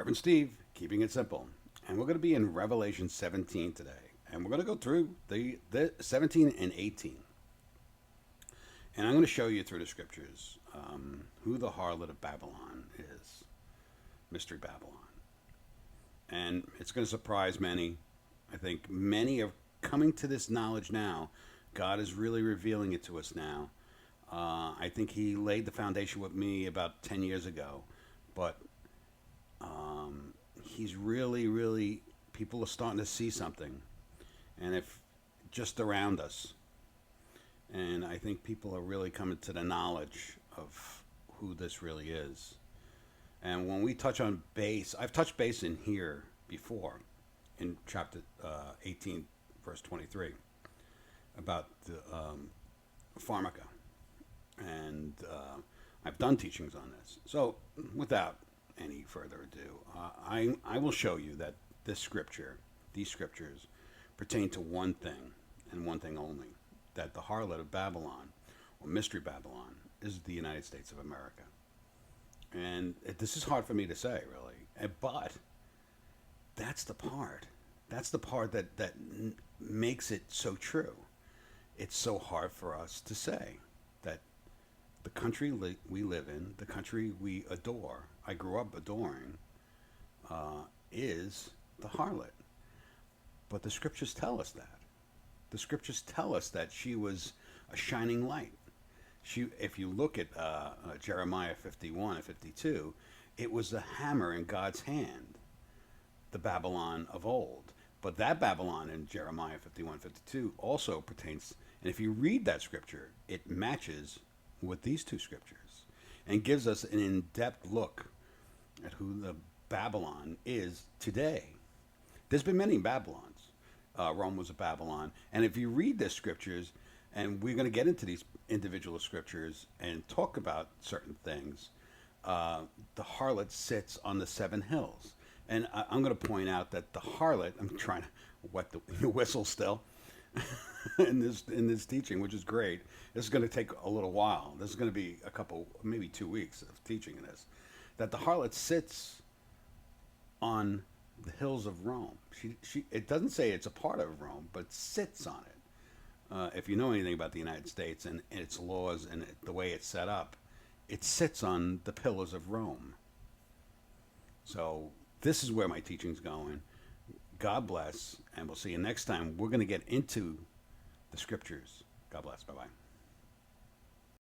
Reverend Steve, keeping it simple. And we're going to be in Revelation 17 today. And we're going to go through the 17 and 18. And I'm going to show you through the scriptures who the harlot of Babylon is. Mystery Babylon. And it's going to surprise many. I think many are coming to this knowledge now. God is really revealing it to us now. I think he laid the foundation with me about 10 years ago. But he's really, people are starting to see something. And if just around us. And I think people are really coming to the knowledge of who this really is. And when we touch on base, I've touched base in here before, in chapter 18, verse 23, about the pharmaca. And I've done teachings on this. So without any further ado, I will show you that this scripture, these scriptures, pertain to one thing and one thing only, that the harlot of Babylon, or Mystery Babylon, is the United States of America. And this is hard for me to say, really, but that's the part. That's the part that makes it so true. It's so hard for us to say that the country we live in, the country we adore, I grew up adoring, is the harlot. But the scriptures tell us that. The scriptures tell us that she was a shining light. If you look at Jeremiah 51 and 52, it was the hammer in God's hand, the Babylon of old. But that Babylon in Jeremiah 51, 52 also pertains, and if you read that scripture, it matches with these two scriptures and gives us an in-depth look at who the Babylon is today. There's been many Babylons. Rome was a Babylon. And if you read the scriptures, and we're going to get into these individual scriptures and talk about certain things, the harlot sits on the seven hills. And I'm going to point out that the harlot, I'm trying to wet the whistle still in this teaching, which is great. This is going to take a little while. This is going to be a couple, maybe 2 weeks of teaching this. That the harlot sits on the hills of Rome. It doesn't say it's a part of Rome, but sits on it. If you know anything about the United States and its laws and the way it's set up, it sits on the pillars of Rome. So this is where my teaching's going. God bless, and we'll see you next time. We're going to get into the scriptures. God bless. Bye-bye.